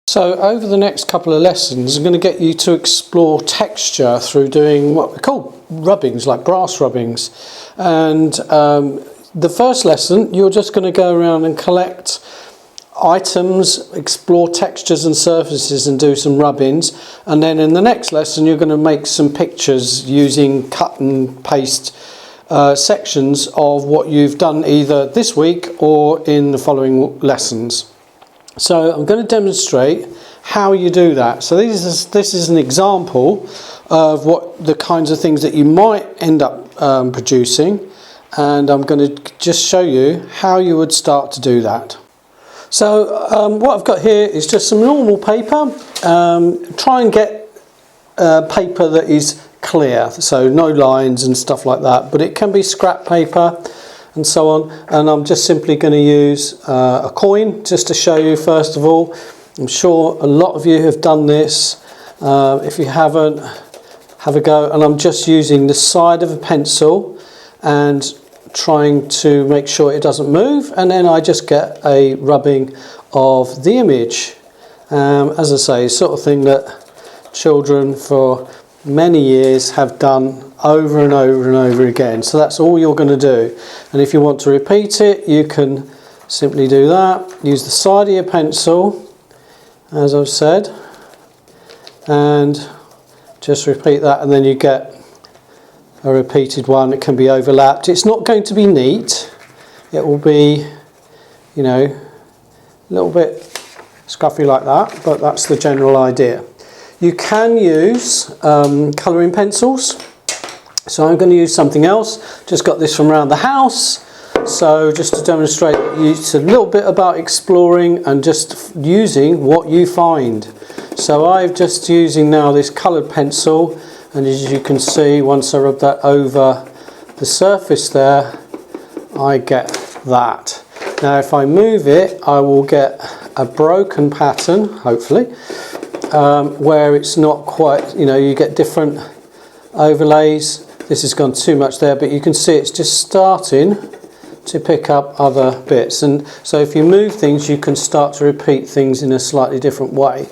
So over the next couple of lessons, I'm going to get you to explore texture through doing what we call rubbings, like brass rubbings. And the first lesson, you're just going to go around and collect items, explore textures and surfaces and do some rubbings. And then in the next lesson, you're going to make some pictures using cut and paste sections of what you've done either this week or in the following lessons. So I'm going to demonstrate how you do that. So this is an example of what the kinds of things that you might end up producing, and I'm going to just show you how you would start to do that. So what I've got here is just some normal paper. Try and get paper that is clear, so no lines and stuff like that, but it can be scrap paper and so on. And I'm just simply going to use a coin just to show you first of all. I'm sure a lot of you have done this. If you haven't, have a go. And I'm just using the side of a pencil and trying to make sure it doesn't move, and then I just get a rubbing of the image. As I say, sort of thing that children for many years have done over and over and over again. So that's all you're going to do. And if you want to repeat it, you can simply do that. Use the side of your pencil, as I've said, and just repeat that, and then you get a repeated one. It can be overlapped. It's not going to be neat. It will be, you know, a little bit scruffy like that, but that's the general idea. You can use colouring pencils. So I'm going to use something else. Just got this from around the house. So just to demonstrate, it's a little bit about exploring and just using what you find. So I'm just using now this coloured pencil, and as you can see, once I rub that over the surface there, I get that. Now if I move it, I will get a broken pattern, hopefully, where it's not quite, you know, you get different overlays. This has gone too much there, but you can see it's just starting to pick up other bits. And so if you move things, you can start to repeat things in a slightly different way.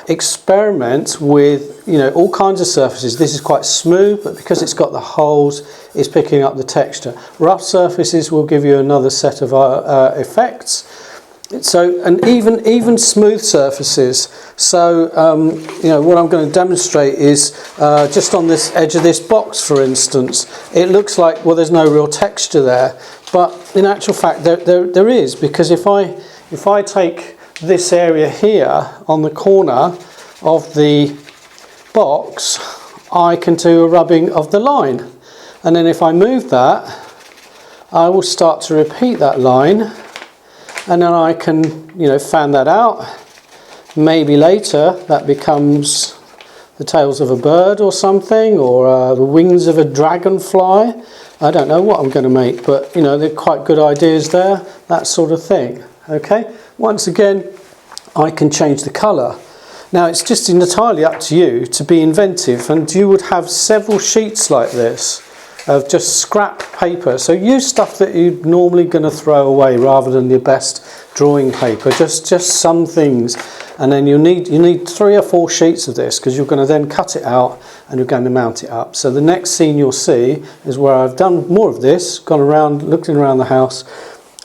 Experiment with, you know, all kinds of surfaces. This is quite smooth, but because it's got the holes, it's picking up the texture. Rough surfaces will give you another set of effects. So, and even smooth surfaces. So, you know, what I'm going to demonstrate is just on this edge of this box, for instance. It looks like, well, there's no real texture there, but in actual fact, there is, because if I take this area here on the corner of the box, I can do a rubbing of the line, and then if I move that, I will start to repeat that line. And then I can, you know, fan that out. Maybe later that becomes the tails of a bird or something, or the wings of a dragonfly. I don't know what I'm going to make, but, you know, they're quite good ideas there, that sort of thing. Okay, once again, I can change the colour. Now it's just entirely up to you to be inventive, and you would have several sheets like this of just scrap paper. So use stuff that you're normally going to throw away rather than your best drawing paper. Just some things, and then you need 3 or 4 sheets of this, because you're going to then cut it out and you're going to mount it up. So the next scene you'll see is where I've done more of this, gone around, looking around the house,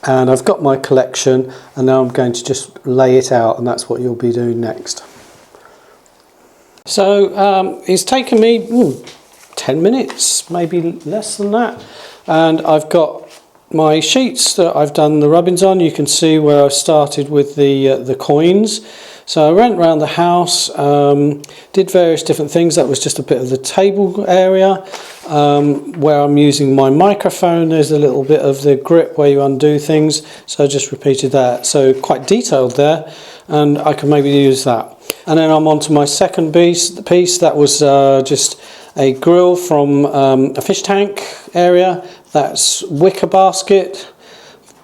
and I've got my collection, and now I'm going to just lay it out, and that's what you'll be doing next. So it's taken me 10 minutes, maybe less than that, and I've got my sheets that I've done the rubbings on. You can see where I started with the coins. So I went around the house, did various different things. That was just a bit of the table area where I'm using my microphone. There's a little bit of the grip where you undo things, so I just repeated that. So quite detailed there, and I can maybe use that. And then I'm on to my second piece. That was just a grill from a fish tank area. That's wicker basket,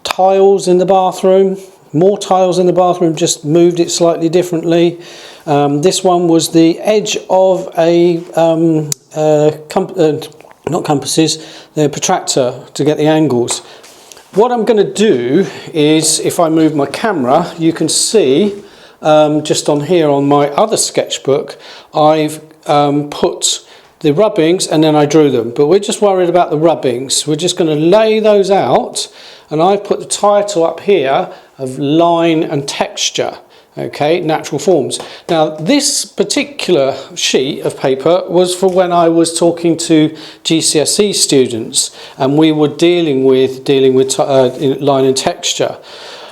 tiles in the bathroom, more tiles in the bathroom, just moved it slightly differently. This one was the edge of a not compasses, the protractor to get the angles. What I'm going to do is, if I move my camera, you can see just on here on my other sketchbook, I've put the rubbings and then I drew them, but we're just worried about the rubbings. We're just going to lay those out, and I've put the title up here of line and texture. Okay, natural forms. Now this particular sheet of paper was for when I was talking to GCSE students and we were dealing with line and texture.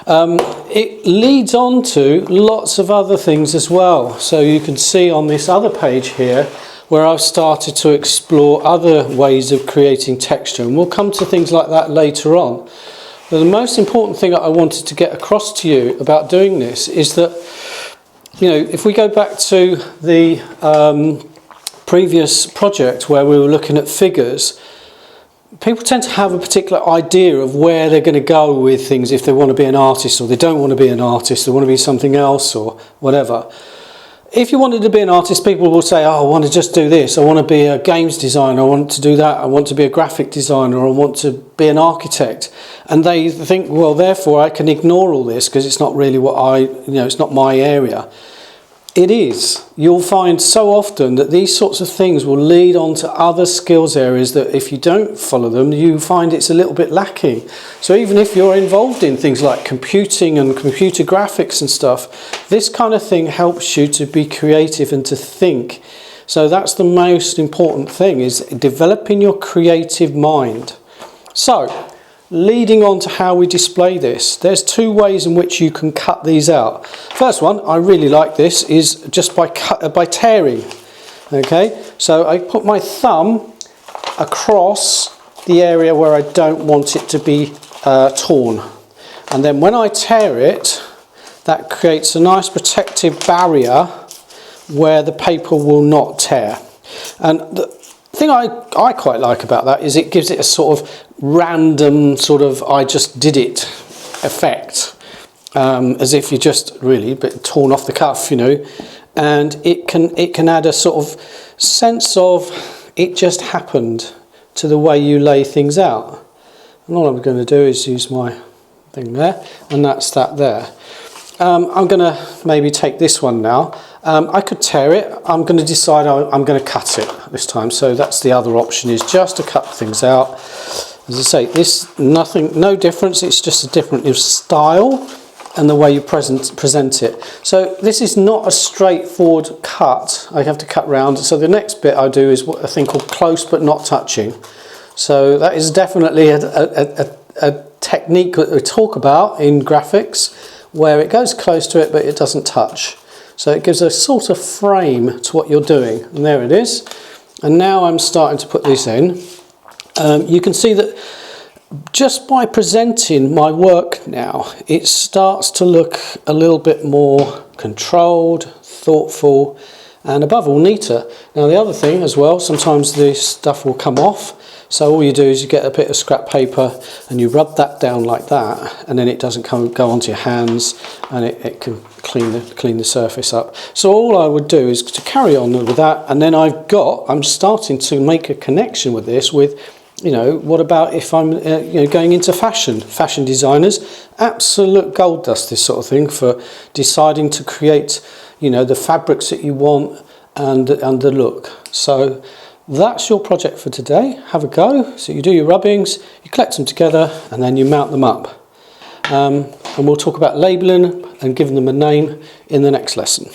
It leads on to lots of other things as well. So you can see on this other page here where I've started to explore other ways of creating texture, and we'll come to things like that later on. But the most important thing that I wanted to get across to you about doing this is that, you know, if we go back to the previous project where we were looking at figures, people tend to have a particular idea of where they're going to go with things if they want to be an artist, or they don't want to be an artist, they want to be something else or whatever. If you wanted to be an artist, people will say, oh, I want to just do this, I want to be a games designer, I want to do that, I want to be a graphic designer, I want to be an architect. And they think, well, therefore I can ignore all this because it's not really what it's not my area. It is. You'll find so often that these sorts of things will lead on to other skills areas that if you don't follow them, you find it's a little bit lacking. So even if you're involved in things like computing and computer graphics and stuff, this kind of thing helps you to be creative and to think. So that's the most important thing, is developing your creative mind. So, leading on to how we display this, there's two ways in which you can cut these out. First one, I really like this, is just by tearing. Okay, so I put my thumb across the area where I don't want it to be torn, and then when I tear it, that creates a nice protective barrier where the paper will not tear. And the thing I quite like about that is it gives it a sort of random sort of I just did it effect, as if you just really but torn off the cuff, you know, and it can add a sort of sense of it just happened to the way you lay things out. And all I'm going to do is use my thing there, and that's that there. I'm going to maybe take this one now. I could tear it. I'm going to decide I'm going to cut it this time. So that's the other option, is just to cut things out. As I say, no difference. It's just a different style and the way you present it. So this is not a straightforward cut. I have to cut round. So the next bit I do is what a thing called close but not touching. So that is definitely a technique that we talk about in graphics, where it goes close to it but it doesn't touch. So it gives a sort of frame to what you're doing. And there it is. And now I'm starting to put this in. You can see that just by presenting my work now, it starts to look a little bit more controlled, thoughtful, and above all neater. Now the other thing as well, sometimes this stuff will come off. So all you do is you get a bit of scrap paper and you rub that down like that, and then it doesn't go onto your hands, and it can clean the surface up. So all I would do is to carry on with that, and then I'm starting to make a connection with this with, you know, what about if I'm going into fashion designers, absolute gold dust, this sort of thing, for deciding to create, you know, the fabrics that you want and the look. So that's your project for today. Have a go. So you do your rubbings, you collect them together, and then you mount them up. And we'll talk about labelling and giving them a name in the next lesson.